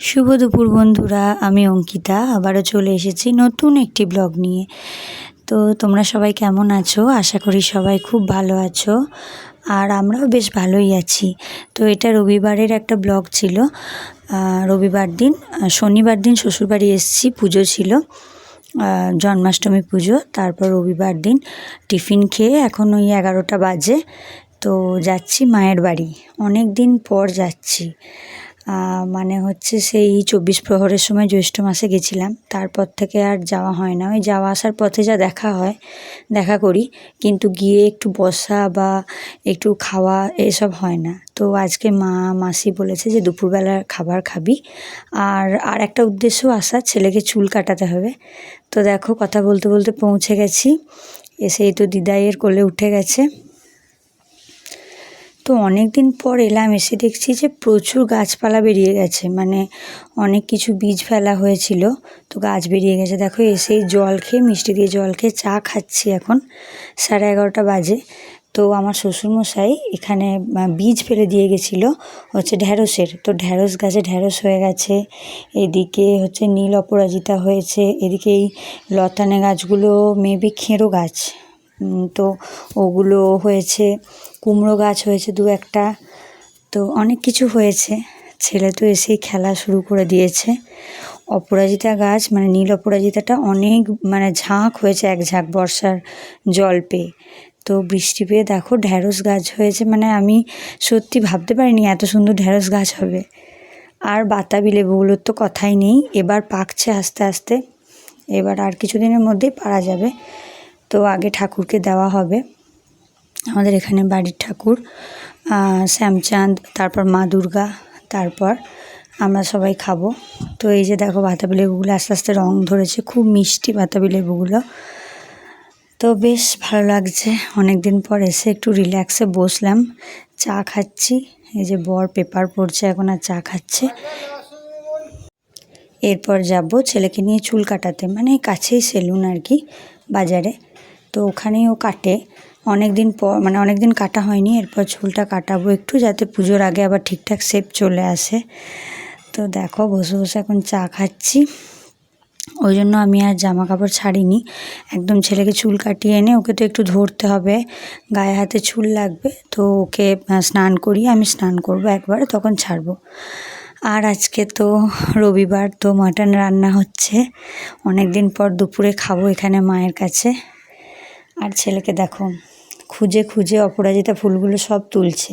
শুভ দুপুর বন্ধুরা, আমি অঙ্কিতা আবারও চলে এসেছি নতুন একটি ব্লগ নিয়ে। তো তোমরা সবাই কেমন আছো? আশা করি সবাই খুব ভালো আছো, আর আমরাও বেশ ভালোই আছি। তো এটা রবিবারের একটা ব্লগ ছিল। শনিবার দিন শ্বশুরবাড়ি এসেছি, পুজো ছিল, জন্মাষ্টমী পুজো। তারপর রবিবার দিন টিফিন খেয়ে এখন ওই 11টা বাজে, তো যাচ্ছি মায়ের বাড়ি। অনেক দিন পর যাচ্ছি, মানে হচ্ছে সেই 24 প্রহরের সময় জ্যৈষ্ঠ মাসে গেছিলাম, তারপর থেকে আর যাওয়া হয় না। ওই যাওয়া আসার পথে যা দেখা করি, কিন্তু গিয়ে একটু বসা বা একটু খাওয়া এসব হয় না। তো আজকে মাসি বলেছে যে দুপুরবেলা খাবার খাবি, আর একটা উদ্দেশ্য আসার, ছেলেকে চুল কাটাতে হবে। তো দেখো কথা বলতে বলতে পৌঁছে গেছি, এসেই তো দিদাইয়ের কোলে উঠে গেছে। তো অনেক দিন পর এলাম, এসে দেখছি যে প্রচুর গাছপালা বেরিয়ে গেছে, মানে অনেক কিছু বীজ ফেলা হয়েছিল, তো গাছ বেরিয়ে গেছে। দেখো এসেই জল খেয়ে, মিষ্টি দিয়ে জল খেয়ে চা খাচ্ছি। এখন 11:30 বাজে। তো আমার শ্বশুরমশাই এখানে বীজ ফেলে দিয়ে গেছিলো হচ্ছে ঢ্যাঁড়সের, তো ঢ্যাঁড়স গাছে ঢ্যাঁড়স হয়ে গেছে। এদিকে হচ্ছে নীল অপরাজিতা হয়েছে, এদিকে এই লতানে গাছগুলো মেবি খেঁড়ো গাছ, তো ওগুলো হয়েছে। কুমড়ো গাছ হয়েছে দু একটা, তো অনেক কিছু হয়েছে। ছেলে তো এসেই খেলা শুরু করে দিয়েছে। অপরাজিতা গাছ, মানে নীল অপরাজিতাটা অনেক, মানে ঝাঁক হয়েছে, এক ঝাঁক বর্ষার জল পেয়ে। তো বৃষ্টি পেয়ে দেখো ঢ্যাঁড়স গাছ হয়েছে, মানে আমি সত্যি ভাবতে পারিনি এত সুন্দর ঢ্যাঁড়স গাছ হবে। আর বাতাবি লেবুগুলোর তো কথাই নেই, এবার পাকছে আস্তে আস্তে, এবার আর কিছুদিনের মধ্যেই পারা যাবে। তো আগে ঠাকুরকে দেওয়া হবে, আমাদের এখানে বাড়ির ঠাকুর শ্যামচাঁদ, তারপর মা দুর্গা, তারপর আমরা সবাই খাবো। তো এই যে দেখো বাতাবি লেবুগুলো আস্তে আস্তে রং ধরেছে, খুব মিষ্টি বাতাবি লেবুগুলো। তো বেশ ভালো লাগছে, অনেক দিন পর এসে একটু রিল্যাক্সে বসলাম, চা খাচ্ছি। এই যে বর পেপার পড়ছে এখন, আর চা খাচ্ছে। এরপর যাব ছেলেকে নিয়ে চুল কাটাতে, মানে কাছেই সেলুন আর কি, বাজারে। তো ওখানেই ও কাটে অনেক দিন পর, মানে অনেক দিন কাটা হয়নি। এরপর চুলটা কাটাবো একটু, যাতে পুজোর আগে আবার ঠিকঠাক শেপ চলে আসে। তো দেখো বসে বসে এখন চা খাচ্ছি। ওই জন্য আমি আর জামা কাপড় ছাড়িনি, একদম ছেলেকে চুল কাটিয়ে এনে ওকে তো একটু ধরতে হবে, গায়ে হাতে চুল লাগবে। তো ওকে স্নান করিয়ে আমি স্নান করব একবারে, তখন ছাড়বো। আর আজকে তো রবিবার, তো মাটন রান্না হচ্ছে, অনেক দিন পর দুপুরে খাবো এখানে মায়ের কাছে। আর ছেলেকে দেখো খুঁজে খুঁজে অপরাজিতা ফুলগুলো সব তুলছে,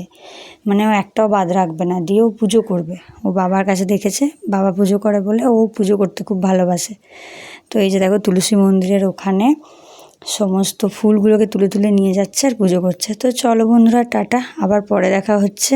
মানে ও একটাও বাদ রাখবে না, দিয়েও পুজো করবে। ও বাবার কাছে দেখেছে, বাবা পুজো করে বলে ও পুজো করতে খুব ভালোবাসে। তো এই যে দেখো তুলসী মন্দিরের ওখানে সমস্ত ফুলগুলোকে তুলে তুলে নিয়ে যাচ্ছে আর পুজো করছে। তো চলো বন্ধুরা, টাটা, আবার পরে দেখা হচ্ছে।